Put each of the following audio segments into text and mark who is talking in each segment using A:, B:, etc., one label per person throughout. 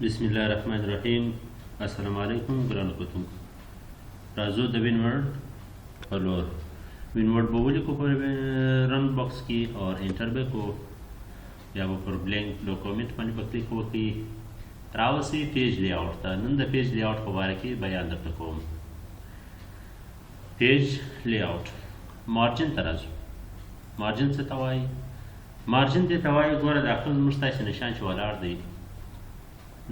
A: بسم الله الرحمن الرحیم. السلام علیکم ګرانو کتونکو. راځو د وینورډ په لور. وینورډ به ولیکو په رن باکس کې او انټر به کو یا به پر بلینک ډاکومنټ باندې به کلیک وکړي. راوځي پیج لی آوټ ته. نن د پیج لی آوټ په باره کې بیان درته کوم. پیج لی آوټ مارجن ته راځو. مارجن څه ته وایي؟ مارجن دې ته وایي ګوره دا خپل زموږ ستاسې نشان چې ولاړ دی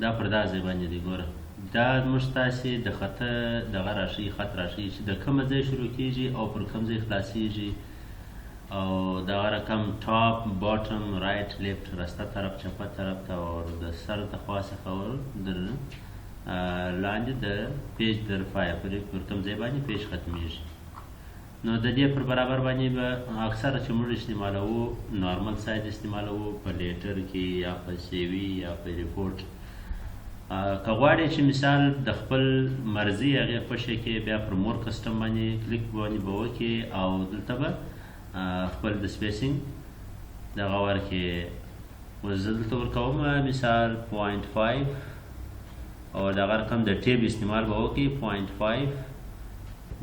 A: دا پر دا ځای باندې دی. ګوره دا زموږ ستاسې د خطه دغه راشي، خط راشي چې د کومه ځای شروع کېږي او پر کوم ځای خلاصېږي او دغه رقم ټاپ باټم رایټ لیفټ راسته طرف چپه طرف ته او د سر د خوا څخه در لاندې د پیج در پایه پر کوم ځای باندې پیج ختمیږي. نو د دې پر برابر باندې به اکثره چې موږ استعمالوو نارمل سایز استعمالوو په لیټر کې یا په سی وي یا په ریپورټ. که غواړئ چې مثال د خپل مرضي هغې خوښه کې بیا پر مور کسټم باندې کلیک باندې به وکړي او دلته به خپل د سپیسینګ دغه ورکړي. اوس زه دلته ورکوم مثال 0.5 او دغه رقم د ټیب استعمال به وکړي 0.5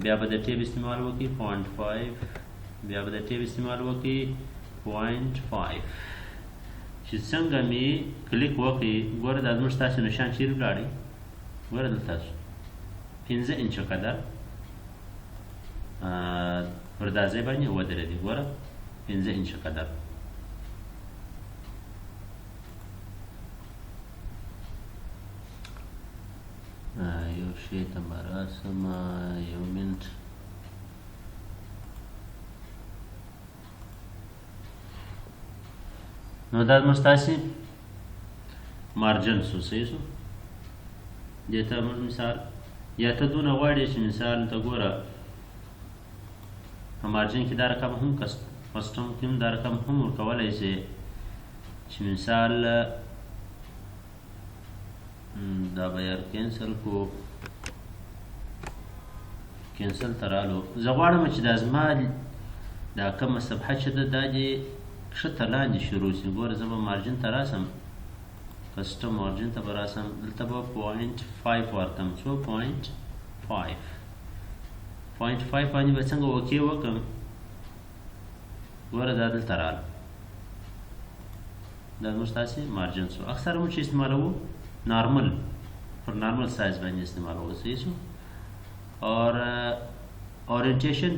A: بیا به د ټیب استعمال وکړي 0.5 بیا به د ټیب استعمال وکړي 0.5 چې څنګه مې کلیک وکړي. ګوره دا زموږ ستاسې نشان چیرې ولاړی؟ ګوره دلته تاسو 15 انچه قدر پر دا ځای باندې ودرېدي. ګوره 15 انچه قدر. یو شی ته به راسم یو منټ. نو دا زموږ ستاسې مارجن شو. صحیح شو. دې ته موږ مثال یا ته دونه غواړې چې مثال ته ګوره په مارجن کې دا رقم هم کسټم کې هم دا رقم هم ورکولی شې چې مثال دا به یار کینسل کو. کینسل ته رالو. زه غواړم چې دا زما دا کومه صفحه چې ده دا دې ښه لاندې شروع شي. ګوره زه به مارجن ته راسم، کسټم مارجن ته به راسم. دلته به 0.5 ورکړم. څو 0.5 باندې به څنګه اوکې وکړم. ګوره دا دلته راله. دا زموږ ستاسې مارجن شو. اکثره موږ چې استعمالوو نارمل پر نارمل سایز باندې استعمالوو. صحیح شو. اور اورینټیشن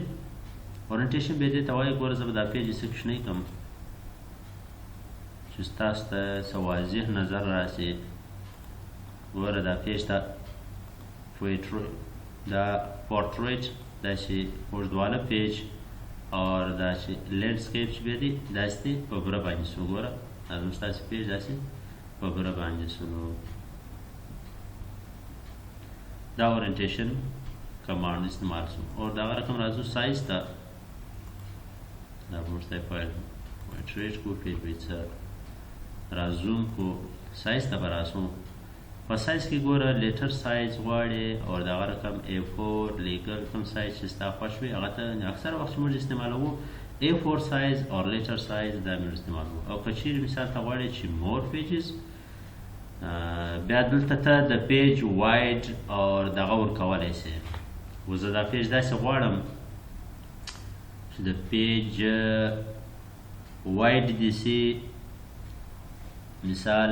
A: به دې ته وایي ګوره زه به دا پیج ایسه کوچنی کړم چې ستاسو ته څه واضح نظر راسي. ګوره دا پیج ته دا پورټریټ داسې اوږدواله پیج اور دا چې لینډسکیپ چې به دي داسې په بره باندې شو. ګوره دا زموږ ستاسې پیج داسې په بره باندې شو. دا اورینټیشن کمانډ استعمال شو. اور دغه رقم راځو سایز ته. دا موږ ته فایل ټریټ کو پیج به رازوم کو سایز ته به راسو. په سایز کې ګوره لیټر سایز غواړې او دغه رقم A4 لیګل کوم سایز چې ستا خوښ وي هغه ته اکثر وخت چې موږ استعمالوو A4 سایز او لیټر سایز دا موږ استعمالوو. او که چیرې مثال ته غواړې چې مور پیجز بیا دلته ته د پیج واید او دغه ورکولی شې. اوس زه دا پیج داسې غواړم چې د پیج واید دې سي مثال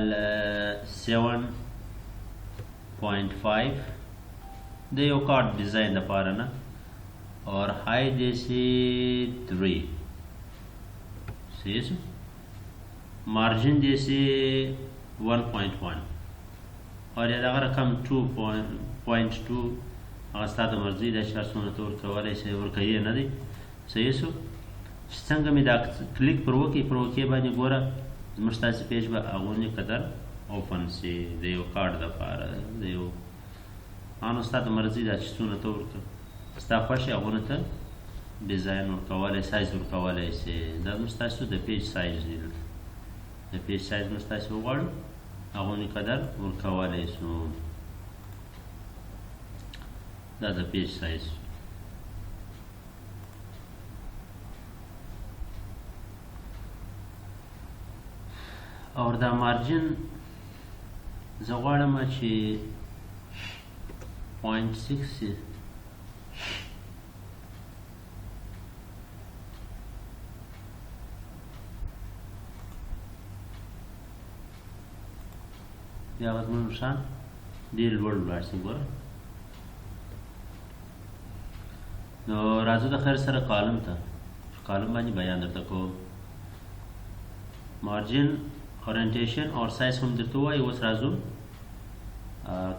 A: 7.5 د یو کارت ډیزاین لپاره نه. اور های دې سي 3. صحیح شو. مارجن دې سي 1.1 اور یا دغه رقم 2.2 هغه ستا د مرضي ده چې هر څومره ته ورکولی شې ورکوي نه دی. صحیح شو. چې څنګه مې دا کلیک پر وکې باندې ګوره زموږ ستاسې پیج به هغونې قدر اوپن شي د یو کارډ دپاره د یو نو ستا د مرضي ده چې څومره ته ستا خوښ هغونه ته ډیزاین ورکولی سایز ورکولی شي. دا زموږ ستاسې د پیج سایز دی. د پیج سایز موږ ستاسې وغواړو هغونې قدر ورکولی شو. دا د پیج سایز. और the margin زه غواړم چې 0.6 شي. بیا به زموږ شان ډېر لوړ ولاړ شي. ګوره نو راځو د خیر سره کالم ته. کالم باندې بیان درته کوم. مارجن اورینټیشن اور سایز هم درته وایي. اوس راځو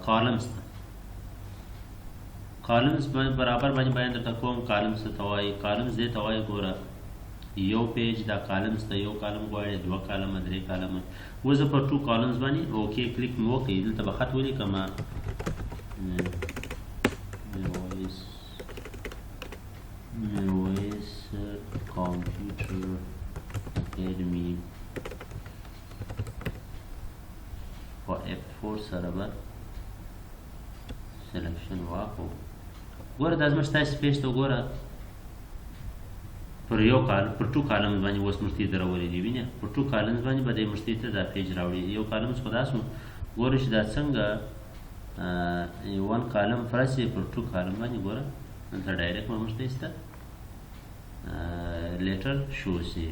A: کالمز ته. کالمز برابر باندې بیان درته کوم. کالمز ته وایي، کالمز دې ته وایي ګوره یو پیج دا کالمز ته یو کالم غواړي، دوه کالمه، درې کالمه. اوس زه پر 2 کالمز باندې اوکې کلیک مې وکړئ. دلته به خط ولیکم Mirwais Computer Academy for F4 سره به سلیکشن واخلو. ګوره دا زموږ ستاسې پیج ته ګوره پر یو کال پر 2 کالمز باندې اوس مشتي ته راولې دي. وینې پر 2 کالمز باندې به دې مشتي ته دا پیج راوړي. یو کالمز خو داسې ګوره چې دا څنګه 1 کالم فرض پر 2 کالم باندې ګوره دلته ډایرکټ به مشتي سته لیټر شو شي.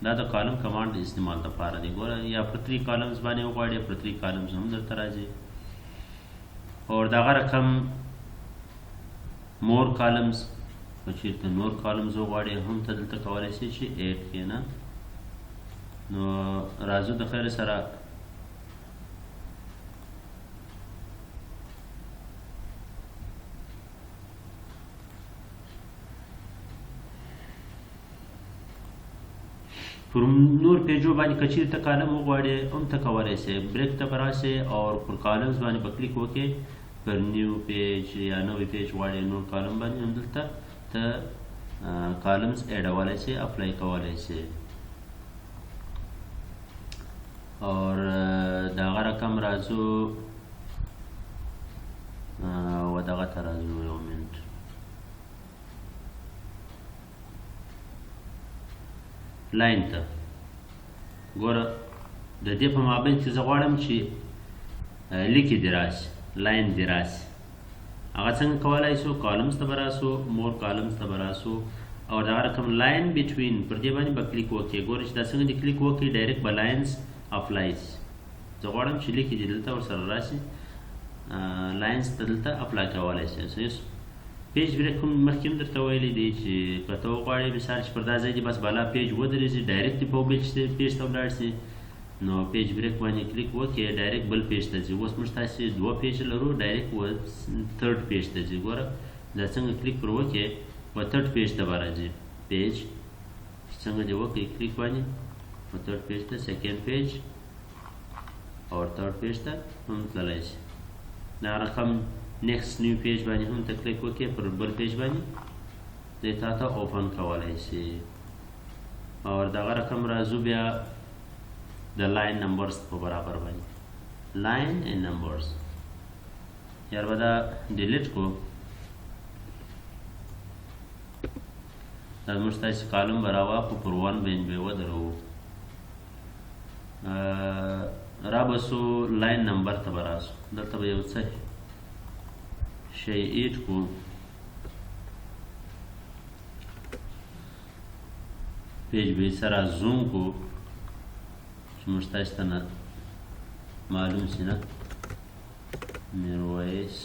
A: دا د کالم کمانډ استعمال لپاره دی. ګوره یا پر 3 کالمز باندې وغواړئ پر 3 کالمز هم درته راځي. اور دغه رقم مور کالمز که چېرته نور کالمز وغواړئ هم ته دلته کولی شئ چې ایډ کړئ نه. نو راځو د خیر سره پر نور پیجو باندې که چېرته کالم وغواړئ هم ته کولی شئ. بریک ته به راشئ او پر کالمز باندې به کلیک وکړئ. پر نیو پیج یا نوی پیج غواړئ نور کالم باندې هم دلته ته کالمز ایډولی شئ، اپلای کولی شئ. اور دغه رقم راځو و دغه ته راځو یو منټ. لاین ته ګوره د دې په مابین کې زه غواړم چې لیکې دې راشي، لاین دې راشي. هغه څنګه کولی شو؟ کالمز ته به راسو، مور کالمز ته به راسو او دغه رقم لاین بټوین پر دې باندې به کلیک وکړئ. ګوره چې دا څنګه دې کلیک وکړئ ډایرکټ به لاینز اپلای شي. زه غواړم چې لیکې دې دلته ورسره راشي، لاینز ته دلته اپلای کولی شئ. پیج بریک هم مخکې هم درته ویلی دی چې که ته وغواړې مثال چې پر دا ځای دې بس بالا پیج ودرېږي ډایرکټ دې په بل پیج ته ولاړ شي، نو پیج بریک باندې کلیک وکړې ډایرکټ بل پیج ته ځي. اوس موږ تاسې 2 پیج لرو، ډایرکټ 3rd پیج ته ځي. ګوره دا څنګه کلیک پر وکړې و 3rd پیج ته به راځي. پیج څنګه دې وکړئ کلیک باندې و 3rd پیج ته، 2nd پیج او 3rd پیج ته هم تللی شي. دا رقم نیکسټ نیو پیج باندې هم ته کلیک وکړئ پر بل پیج باندې دې تا ته اوپن کولی شي. او دغه رقم راځو بیا د لاین نمبرز په برابر باندې لاین اینڈ نمبرز. یار به دا ډیلیټ کو. دا زموږ ستاسې کالم به راواخلو پر 1 باندې به یې ودروو. رابسو لاین نمبر ته به راسو. دلته به یو څه شی ایډ کو. پیج به یې سره زوم کو چې موږ تاسې ته نه معلوم شي نه. میرویس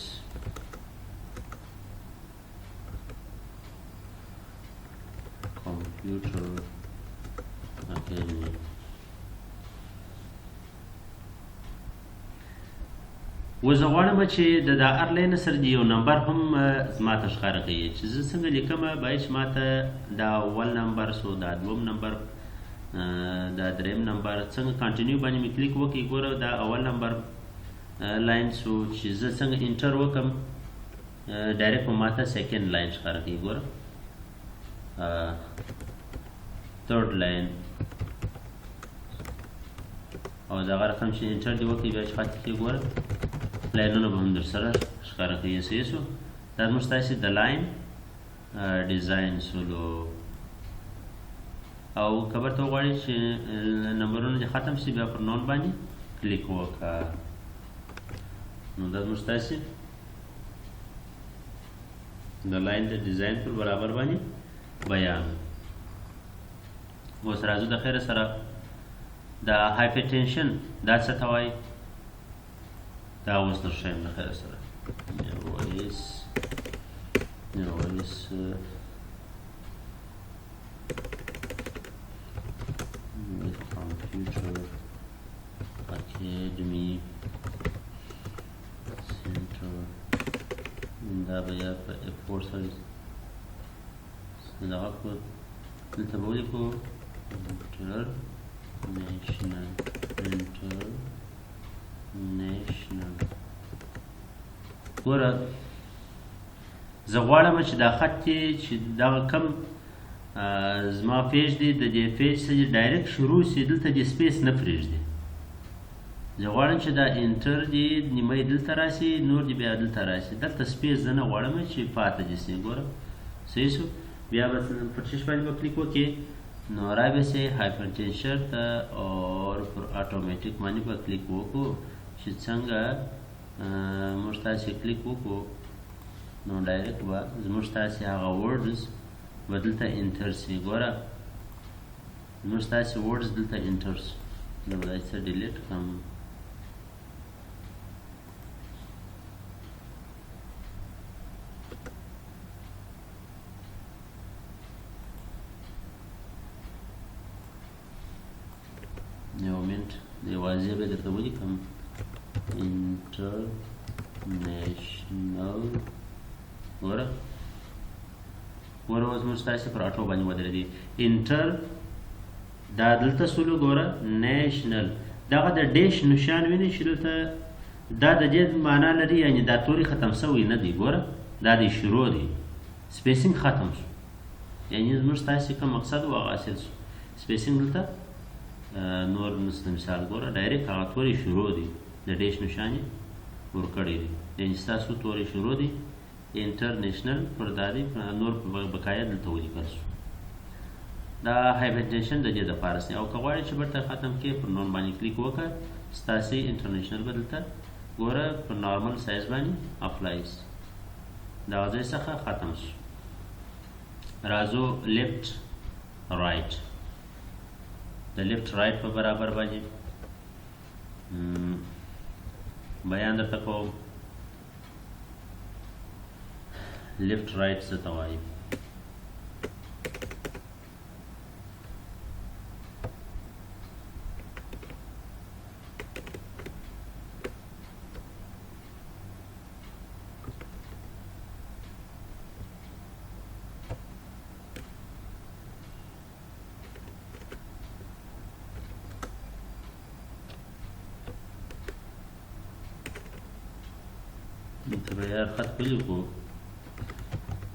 A: کمپیوټر اکیډمي. اوس زه غواړم چې د دا هر لاین سره د یو نمبر هم زما ته ښکاره کوي چې زه څنګه لیکم. باید چې ما ته دا اول نمبر سو، دا دوم نمبر، دا دریم نمبر څنګه کانټینیو باندې مې کلیک وکړئ. ګوره دا اول نمبر لاین سو چې زه څنګه انټر وکړم ډایرکټ به ما ته 2nd لاین ښکاره کوي. ګوره 3rd لاین او دغه رقم چې انټر دې وکړئ بیا چې پاتې کېږي ګوره لاینونه به هم در سره ښکاره کوي. سو دا زموږ ستاسې د لاین ډیزاین سولو. او که برته وغواړئ چې نمبرونه دې ختم شي بیا پر نون باندې کلیک وکړه. نو دا زموږ ستاسې د لاین د ډیزاین پر برابر باندې بیان. اوس راځو د خیره سره د هایپرټینشن دا څه ته وایي؟ دا اوس درښیم د خیره سره. میرویس کمپیوټر اکیډمي سنټر، دا به یا په F4 سره دغه کړو، دلته به ولیکو انټرنیشنل ګوره زه غواړم چې دا خط دی چې دغه کم زما پیج دی د دې پیج څخه ډایرکټ شروع سي، دلته دې سپیس نه پرېږدي. زه غواړم چې دا انټر دی نیمه یې دلته راسي، نور دې بیا دلته راسي. دلته سپیس زه نه غواړم چې پاته دې سي. ګوره صحیح شو. بیا به پر شیش باندې به کلیک وکړې نو را به سي هایپرټینشن ته اور پر اټومیټیک باندې به کلیک وکړو چې څنګه موږ تاسې کلیک وکړو نو ډایرکټ به زموږ تاسې هغه ورډز به دلته انټر سي. ګوره زموږ تاسې ورډز دلته انټر سي. زه به دا څه ډیلیټ کړم. یو منټ یوازې به درته ولیکم انټرنیشنل. ګوره اوس موږ ستاسې پر اټو باندې ودرېدې. انټر دا دلته سولو. ګوره نیشنل دغه د ډیش نشان وینئ چې دلته دا د دې معنا لري یعنې دا توري ختم سوی نه دی. ګوره دا د شروع دی، سپیسینګ ختم شو، یعنې زموږ ستاسې کوم مقصد و هغه حاصل شو. سپیسینګ دلته نور نسته. مثال ګوره ډایرکټ هغه توري شروع دی، د ډیش نشان یې ورکړی دی، یعنې ستاسو توري شروع دی. انټرنیشنل پر دا دی، نور بقایا دلته ولیکل شو. دا هایپرټینشن د دې دپاره دی. او که غواړئ چې برته ختم کړې پر نون باندې کلیک وکړه، ستاسې انټرنیشنل به دلته ګوره پر نارمل سایز باندې اپلای شي. دغه ځای څخه ختم شو. راځو لیفټ رایټ. د لیفټ رایټ په برابر باندې بیان درته کوم. لیفټ رایټ څه ته وایي؟ دلته به یار خط ولیکو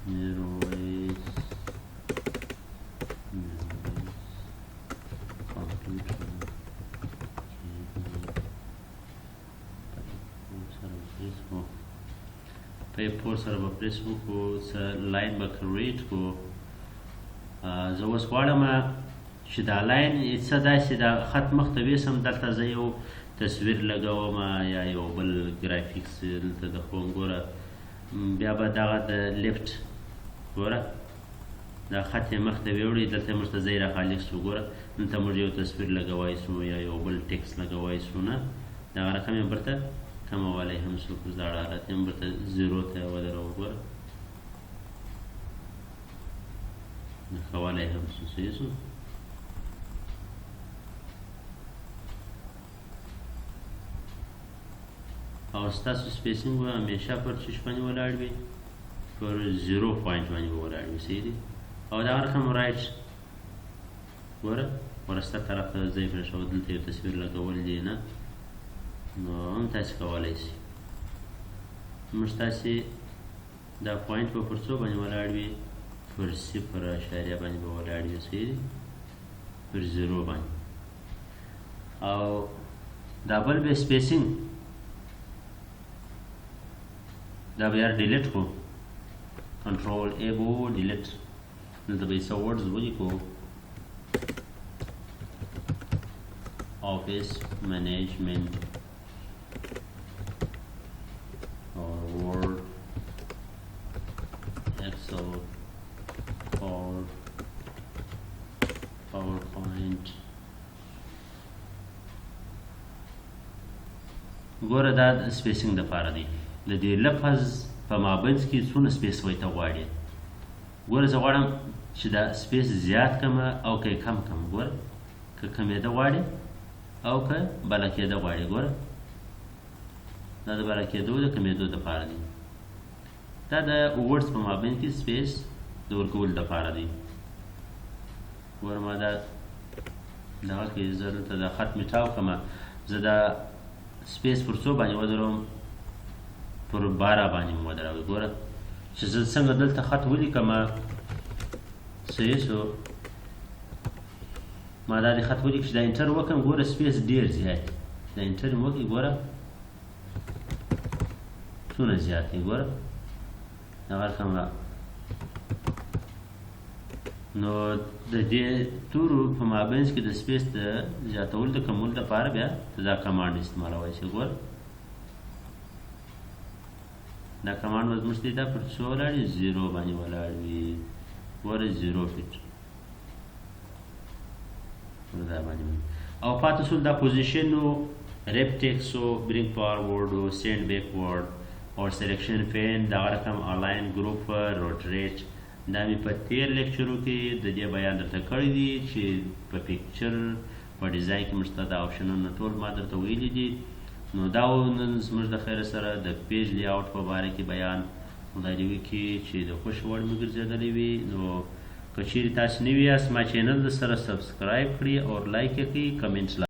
A: میرویس کمپیوټر په F4 سره به پریس وکړو، څه لاین به کریټ کړو. زه اوس غواړم چې دا لاین څه داسې دا خط مخته ویسم. دلته زه یو تصویر لګوم یا یو بل ګرافیکس دلته د خوم. ګوره بیا به دغه د لیفټ ګوره دا خط یې مخته ویوړی، دلته موږ ته ځای راخالي شو. ګوره دلته موږ یو تصویر لګوای شو یا یو بل ټکس لګوای شو. نه دغه رقم یې برته کموالی هم شو، په زاړه حالت یې هم برته زیرو ته ودرو. ګوره ښهوالی هم شو، صحیح شو. او ستاسو سپیسینګ به همیشه پر چیش باندې ولاړ وي، پر 0 پوینټ باندې به ولاړ وي. صحیح دی. او دغه رقم رایټ ګوره ورسته طرف ته ځای پرېښود، دلته یو تصویر لګول دی نه، نو هم تاسې کولی شئ. موږ تاسې دا پوینټ به پر څو باندې ولاړ وي؟ پر 0.0 باندې به ولاړ وي. صحیح دی. پر 0 باندې. او دا بل به سپیسینګ دا به یار ډیلیټ کړو، کنټرول A به ډیلیټ. دلته به یې څه ورډز ولیکو، آفیس مینجمنټ ګوره دا د سپیسینګ دپاره دی د دې لفظ په مابینځ کې څونه سپیس وی ته غواړې ګوره زه غواړم چې دا سپیس زیات کمه او که یې کم کم ګوره که کمېده غواړې او که بله کېده غواړې ګوره دا د بله کېدو د کمېدو دپاره دی دا د ورډز په مابین کې سپیس د ورکولو دپاره دی ګوره ما دا دغه کې زه دلته دا خط میټاو کړمه زه دا سپیس پر څو باندې ودروم پر 12 باندې مې ودروي ګوره چې زه څنګه دلته خط ولیکمه صحیح شو ما دا د خط ولیک چې دا انټر وکړم ګوره سپیس ډېر زیات دا انټر مې وکړي ګوره څونه زیات دی ګوره دغه رقم نو د دې تورو په مابینځ کې د سپیس د زیاتولو د کمولو لپاره بیا دا کمانډ استعمالولی شي ګوره دا کمانډ به زموږ دی دا پر څو ولاړ وي 0 باندې ولاړ وي ګوره 0 فیټ دا باندې او پاتې شول دا پوزیشن و ریپ ټیکس و برینګ فارورډ و سینډ بیکورډ او سلیکشن فین دغه رقم الاین ګروپ روټریټ دا مې په تیر لیکچرو کې د دې بیان درته کړی دی چې په پیکچر په ډیزاین کې موږ ته دا آپشنونه ټول ما درته ویلي دي نو دا نن زموږ د خیره سره د پیج لی آوټ په باره کې بیان خدای دې وکړي چې د خوښ وړ مې ګرځېدلی وي نو که چیرې تاسو نوي یاست ما چینل د سره سبسکرایب کړئ او لایک یې کړئ کمنټس